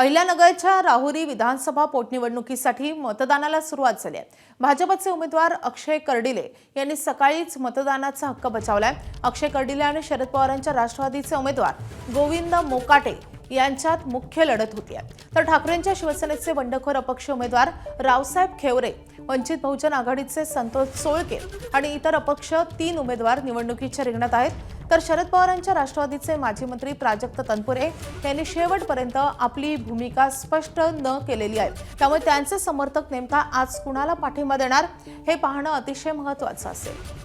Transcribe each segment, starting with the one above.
अहिल्यानगरच्या राहुरी विधानसभा पोटनिवडणुकीसाठी मतदानाला सुरुवात झाली आहे। भाजपचे उमेदवार अक्षय कर्डिले यांनी सकाळीच मतदानाचा हक्क बजावलाय। अक्षय कर्डिले आणि शरद पवारांच्या राष्ट्रवादीचे उमेदवार गोविंद मोकाटे यांच्यात मुख्य लढत होती आहे, तर ठाकरेंच्या शिवसेनेचे बंडखोर अपक्ष उमेदवार रावसाहेब खेवरे, वंचित बहुजन आघाडीचे संतोष सोळके आणि इतर अपक्ष 3 उमेदवार निवडणुकीच्या रिंगणात आहेत। तर शरद पवारांच्या राष्ट्रवादीचे माजी मंत्री प्राजक्त तनपुरे यांनी शेवटपर्यंत आपली भूमिका स्पष्ट न केलेली आहे, त्यामुळे त्यांचे समर्थक नेमका आज कुणाला पाठिंबा देणार हे पाहणं अतिशय महत्त्वाचं असेल।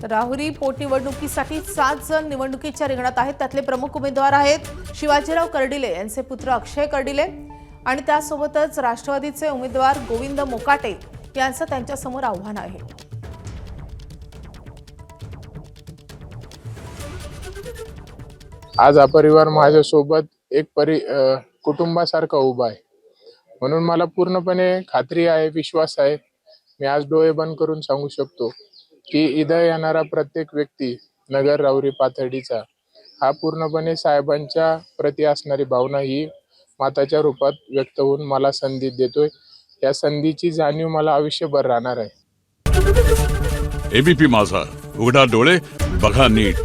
राहुरी पोटनिवडणुकीसाठी 7 जण निवडणुकीच्या रिंगणात आहेत। त्यातले प्रमुख उमेदवार आहेत शिवाजीराव कर्डिले यांचे पुत्र अक्षय कर्डिले आणि त्यासोबतच राष्ट्रवादीचे उमेदवार गोविंद मोकाटे यांचं त्यांच्यासमोर आव्हान आहे। आज हा परिवार माझ्यासोबत एक कुटुंबासारखा उभा आहे, म्हणून मला पूर्णपणे खात्री आहे, विश्वास आहे। मी आज डोळे बंद करून सांगू शकतो की इथं येणारा प्रत्येक व्यक्ती नगर राहुरी पाथर्डीचा हा पूर्णपणे साहेबांच्या प्रती असणारी भावना ही माताच्या रूपात व्यक्त होऊन मला संधी देतोय। या संधीची जाणीव मला आयुष्यभर राहणार आहे। एबीपी माझा, उघडा डोळे बघा नीट।